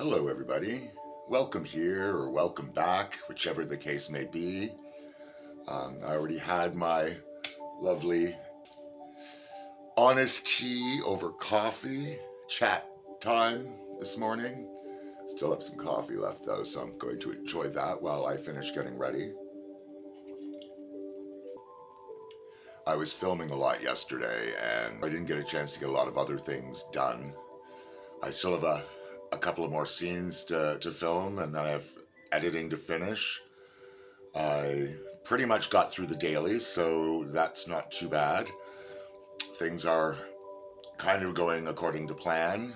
Hello, everybody. Welcome here or welcome back, whichever the case may be. I already had my lovely honest tea over coffee chat time this morning. Still have some coffee left though, so I'm going to enjoy that while I finish getting ready. I was filming a lot yesterday and I didn't get a chance to get a lot of other things done. I still have a couple of more scenes to film, and then I have editing to finish. I pretty much got through the dailies, so that's not too bad. Things are kind of going according to plan.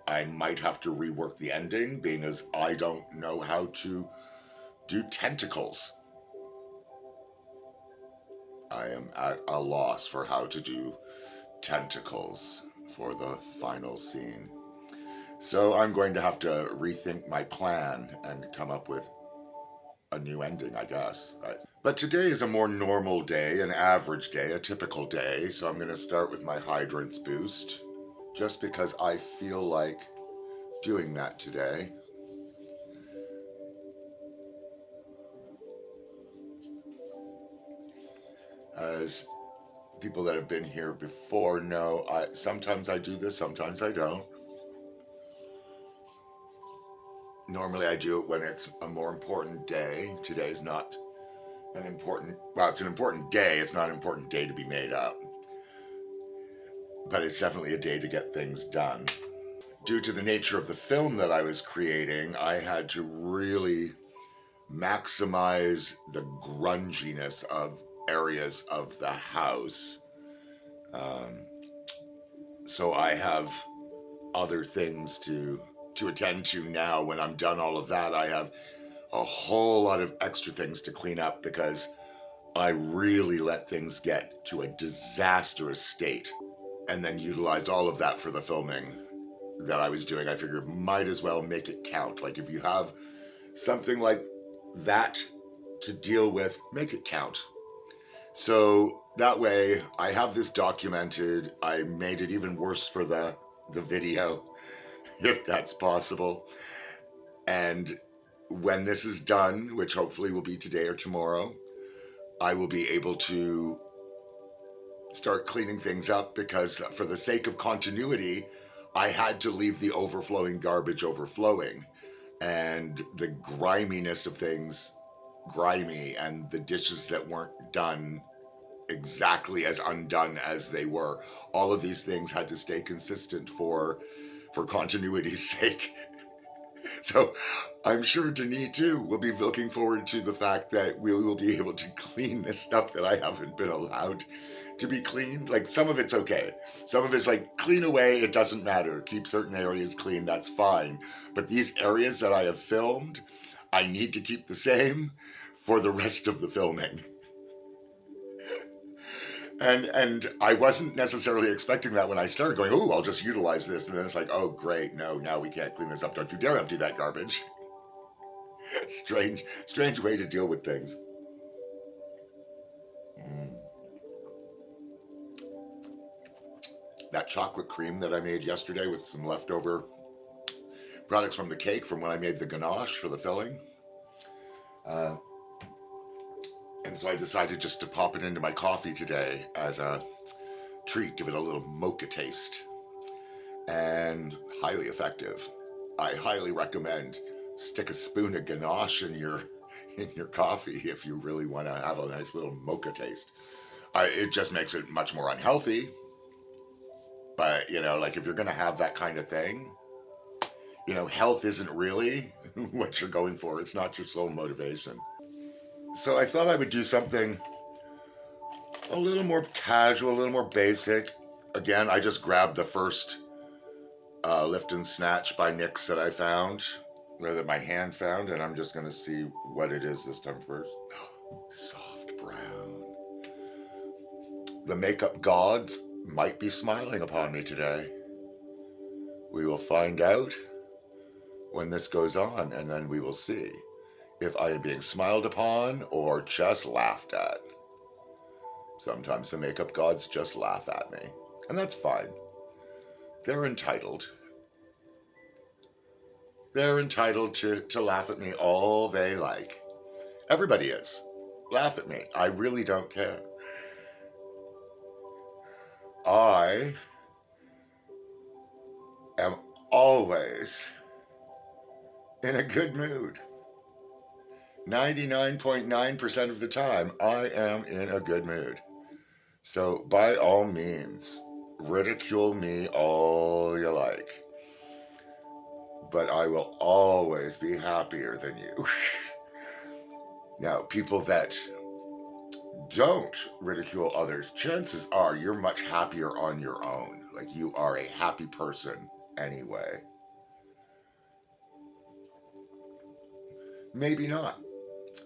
I might have to rework the ending, being as I don't know how to do tentacles. I am at a loss for how to do tentacles for the final scene. So I'm going to have to rethink my plan and come up with a new ending, I guess. But today is a more normal day, an average day, a typical day, so I'm going to start with my hydrants boost, just because I feel like doing that today. As people that have been here before know, sometimes I do this, sometimes I don't. Normally I do it when it's a more important day. Today's not an important, well, it's an important day. It's not an important day to be made up. But it's definitely a day to get things done. Due to the nature of the film that I was creating, I had to really maximize the grunginess of areas of the house. So I have other things to attend to now. When I'm done all of that, I have a whole lot of extra things to clean up because I really let things get to a disastrous state and then utilized all of that for the filming that I was doing. I figured might as well make it count. Like if you have something like that to deal with, make it count. So that way I have this documented. I made it even worse for the video, if that's possible. And when this is done, which hopefully will be today or tomorrow, I will be able to start cleaning things up because for the sake of continuity, I had to leave the overflowing garbage overflowing and the griminess of things grimy and the dishes that weren't done exactly as undone as they were. All of these things had to stay consistent for continuity's sake. So I'm sure Denis too will be looking forward to the fact that we will be able to clean this stuff that I haven't been allowed to be cleaned. Like some of it's okay. Some of it's like clean away, it doesn't matter. Keep certain areas clean, that's fine. But these areas that I have filmed, I need to keep the same for the rest of the filming. And I wasn't necessarily expecting that when I started going, oh, I'll just utilize this. And then it's like, oh, great, no, now we can't clean this up. Don't you dare empty that garbage. Strange way to deal with things. That chocolate cream that I made yesterday with some leftover products from the cake from when I made the ganache for the filling. And so I decided just to pop it into my coffee today as a treat, give it a little mocha taste. And highly effective. I highly recommend stick a spoon of ganache in your coffee if you really want to have a nice little mocha taste. It just makes it much more unhealthy. But, like if you're going to have that kind of thing, health isn't really what you're going for. It's not your sole motivation. So I thought I would do something a little more casual, a little more basic. Again, I just grabbed the first lift and snatch by NYX that I found, or that my hand found, and I'm just going to see what it is this time first. Soft brown. The makeup gods might be smiling upon me today. We will find out when this goes on, and then we will see if I am being smiled upon or just laughed at. Sometimes the makeup gods just laugh at me, and that's fine. They're entitled. They're entitled to laugh at me all they like. Everybody is. Laugh at me. I really don't care. I am always in a good mood. 99.9% of the time, I am in a good mood. So, by all means, ridicule me all you like. But I will always be happier than you. Now, people that don't ridicule others, chances are you're much happier on your own. Like you are a happy person anyway. Maybe not,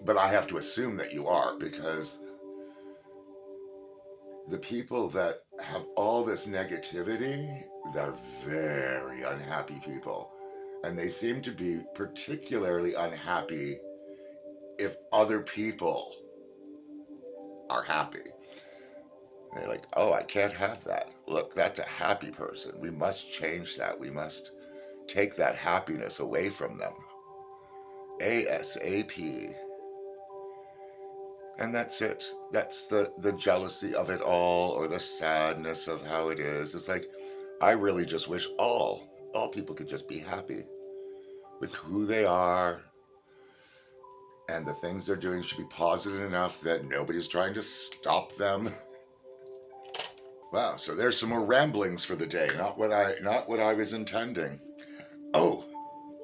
but I have to assume that you are because the people that have all this negativity, they're very unhappy people. And they seem to be particularly unhappy if other people are happy. They're like, oh, I can't have that. Look, that's a happy person. We must change that. We must take that happiness away from them. ASAP. And that's it. That's the jealousy of it all or the sadness of how it is. It's like, I really just wish all people could just be happy with who they are. And the things they're doing should be positive enough that nobody's trying to stop them. Wow, so there's some more ramblings for the day. Not what I was intending. Oh,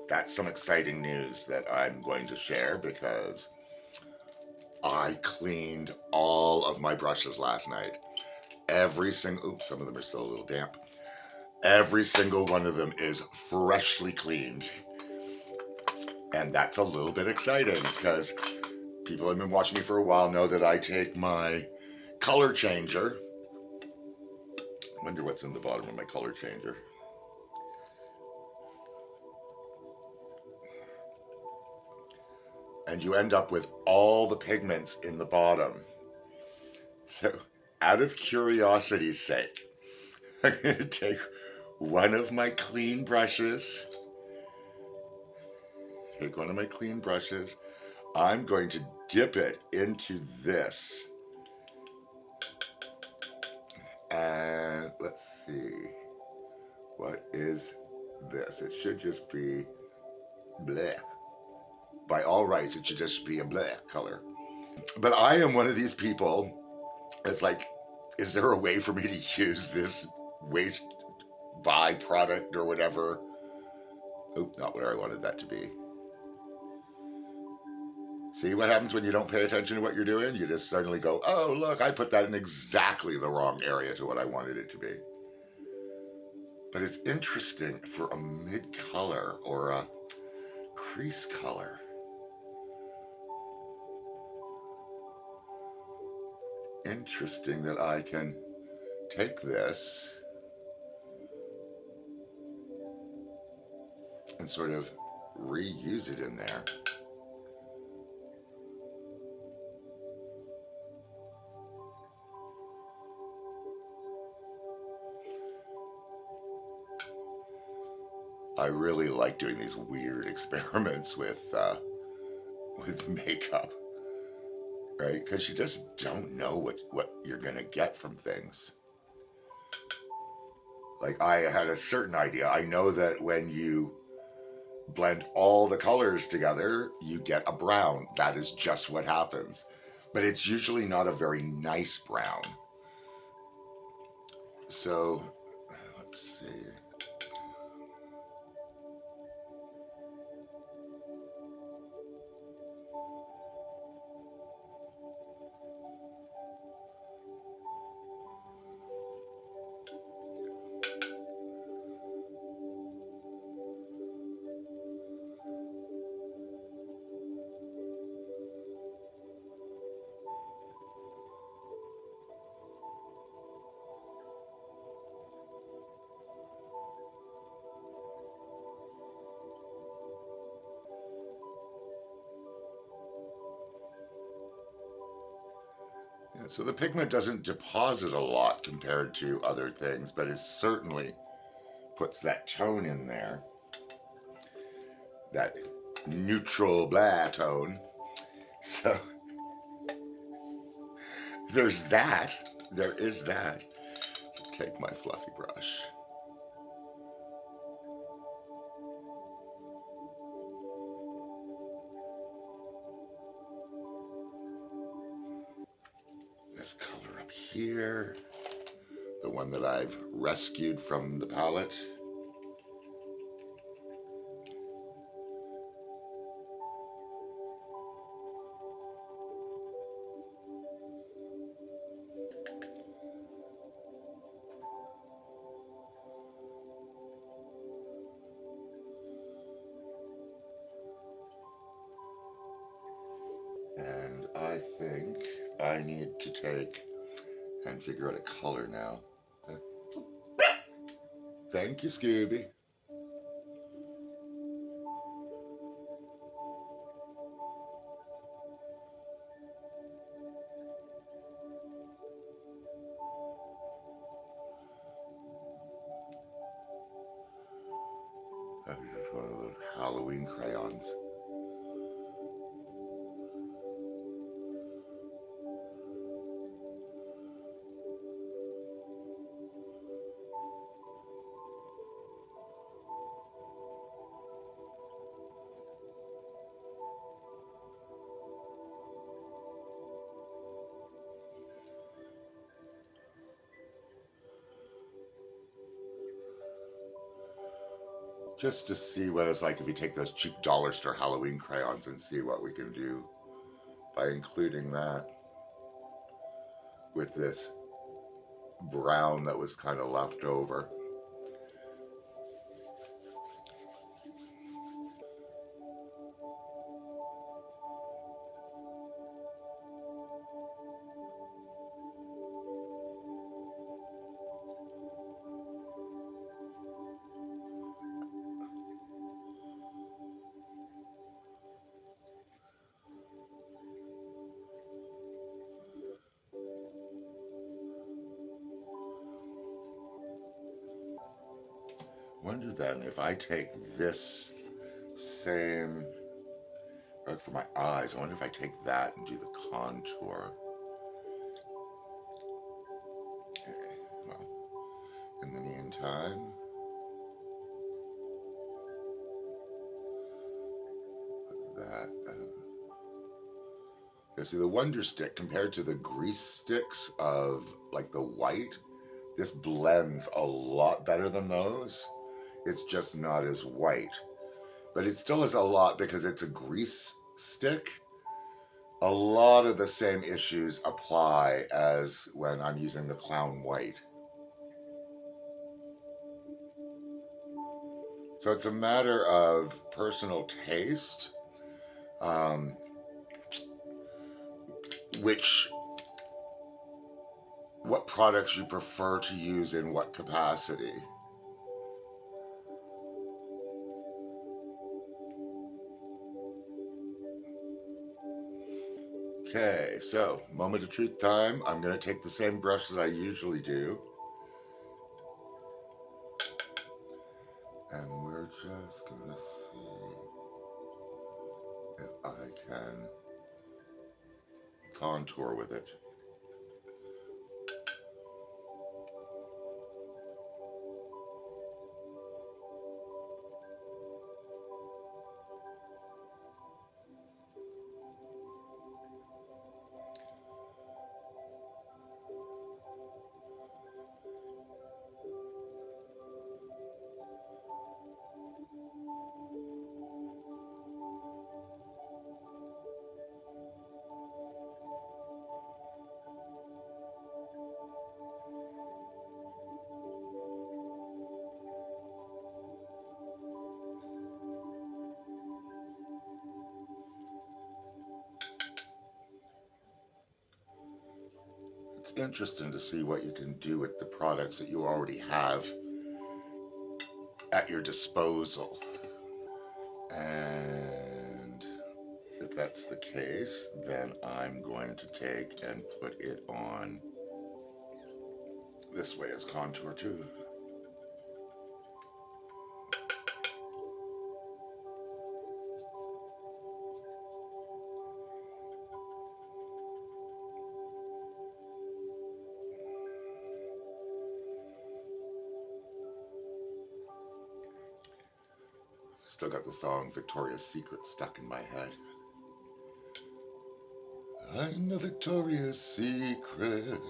that's some exciting news that I'm going to share because I cleaned all of my brushes last night. Every single, oops, some of them are still a little damp. Every single one of them is freshly cleaned. And that's a little bit exciting because people who have been watching me for a while know that I take my color changer. I wonder what's in the bottom of my color changer. And you end up with all the pigments in the bottom. So, out of curiosity's sake, I'm going to take one of my clean brushes. I'm going to dip it into this. And let's see. What is this? It should just be bleh. By all rights, it should just be a bleh color. But I am one of these people that's like, is there a way for me to use this waste byproduct or whatever? Oop, not where I wanted that to be. See what happens when you don't pay attention to what you're doing? You just suddenly go, oh, look, I put that in exactly the wrong area to what I wanted it to be. But it's interesting for a mid-color or a crease color. Interesting that I can take this and sort of reuse it in there. I really like doing these weird experiments with makeup, right? Because you just don't know what you're gonna get from things. Like I had a certain idea. I know that when you blend all the colors together, you get a brown. That is just what happens. But it's usually not a very nice brown. So, let's see. Yeah, so the pigment doesn't deposit a lot compared to other things, but it certainly puts that tone in there. that neutral blah tone. So there's that. There is that. So take my fluffy brush. This color up here, the one that I've rescued from the palette. And I think I need to take and figure out a color now. Thank you, Scooby. That was just one of those Halloween crayons. Just to see what it's like if you take those cheap dollar store Halloween crayons and see what we can do by including that with this brown that was kind of left over. Wonder then if I take this same, like for my eyes, I wonder if I take that and do the contour. Okay, well, in the meantime, put that. You see, the Wonder Stick compared to the grease sticks of like the white, this blends a lot better than those. It's just not as white. But it still is a lot because it's a grease stick. A lot of the same issues apply as when I'm using the clown white. So it's a matter of personal taste, um, which what products you prefer to use in what capacity. Okay, so moment of truth time. I'm going to take the same brush as I usually do. And we're just going to see if I can contour with it. It's interesting to see what you can do with the products that you already have at your disposal. And if that's the case, then I'm going to take and put it on this way as contour too. Still got the song Victoria's Secret stuck in my head. I know Victoria's Secret.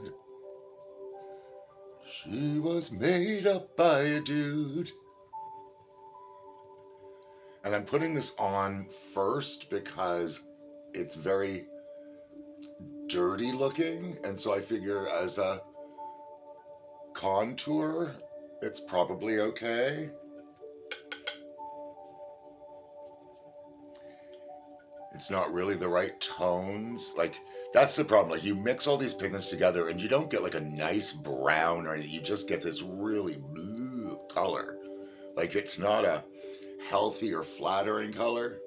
She was made up by a dude. And I'm putting this on first because it's very dirty looking. And so I figure as a contour, it's probably okay. It's not really the right tones. Like, that's the problem. Like, you mix all these pigments together and you don't get like a nice brown or anything. You just get this really blue color. Like, it's not a healthy or flattering color.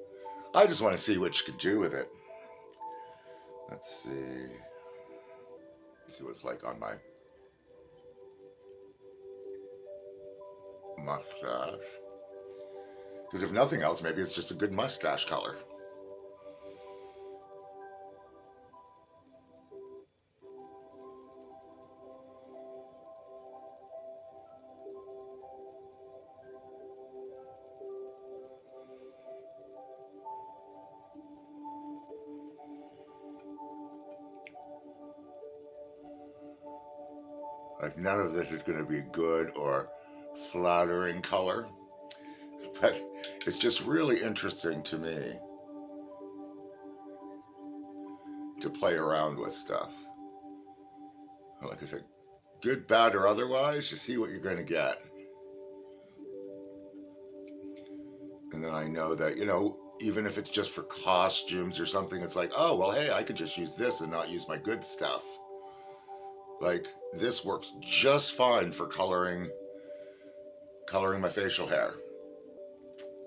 I just want to see what you can do with it. Let's see. See what it's like on my mustache. Because if nothing else, maybe it's just a good mustache color. Like, none of this is going to be good or flattering color. But it's just really interesting to me to play around with stuff. Like I said, good, bad, or otherwise, you see what you're going to get. And then I know that, even if it's just for costumes or something, it's like, oh, well, hey, I could just use this and not use my good stuff. Like, this works just fine for coloring my facial hair.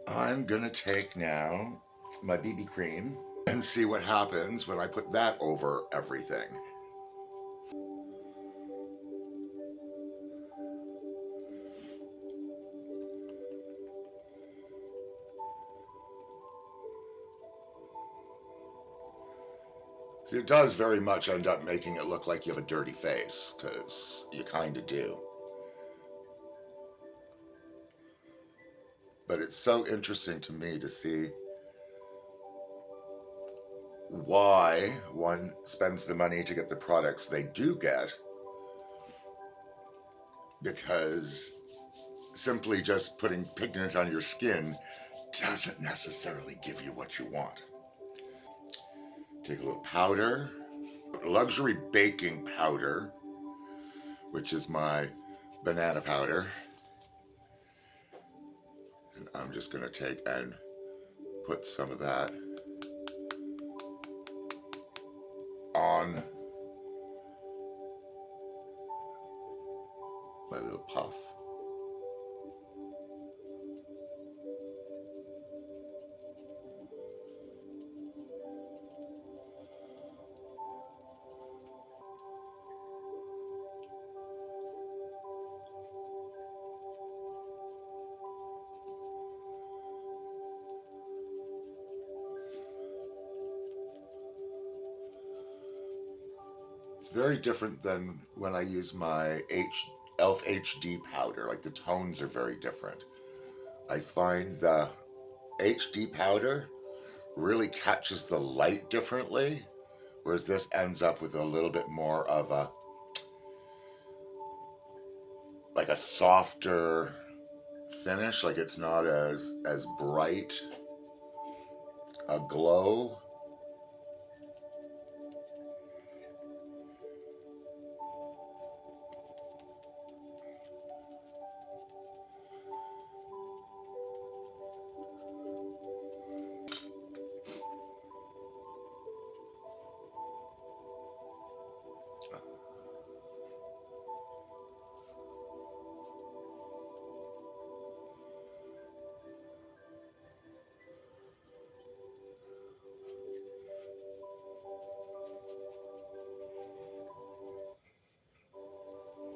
I'm gonna take now my BB cream and see what happens when I put that over everything. See, it does very much end up making it look like you have a dirty face, because you kind of do. But it's so interesting to me to see why one spends the money to get the products they do get, because simply just putting pigment on your skin doesn't necessarily give you what you want. Take a little powder, luxury baking powder, which is my banana powder. And I'm just going to take and put some of that on my little puff. It's very different than when I use my e.l.f. HD powder. Like, the tones are very different. I find the HD powder really catches the light differently, whereas this ends up with a little bit more of a softer finish. Like, it's not as bright a glow.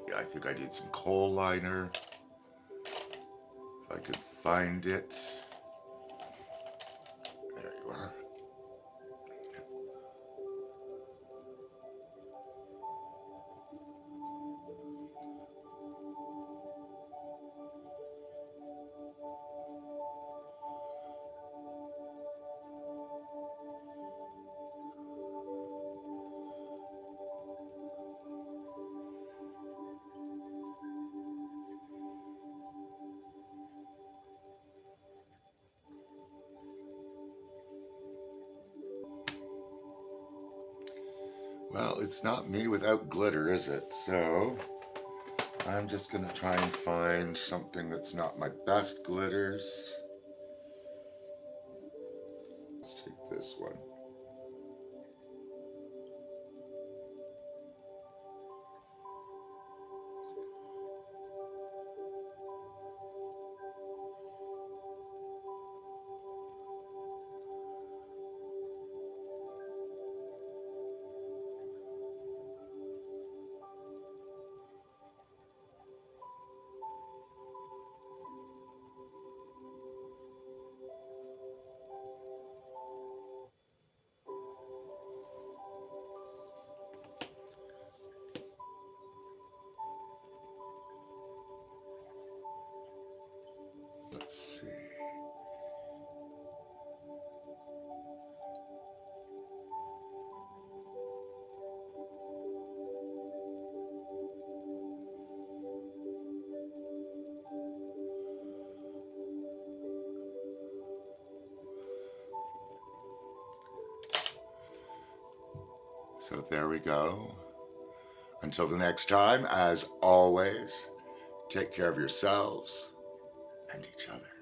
Yeah, I think I need some coal liner, if I could find it. There you are. Well, it's not me without glitter, is it? So I'm just gonna try and find something that's not my best glitters. Let's take this one. Let's see. So there we go. Until the next time, as always, take care of yourselves and each other.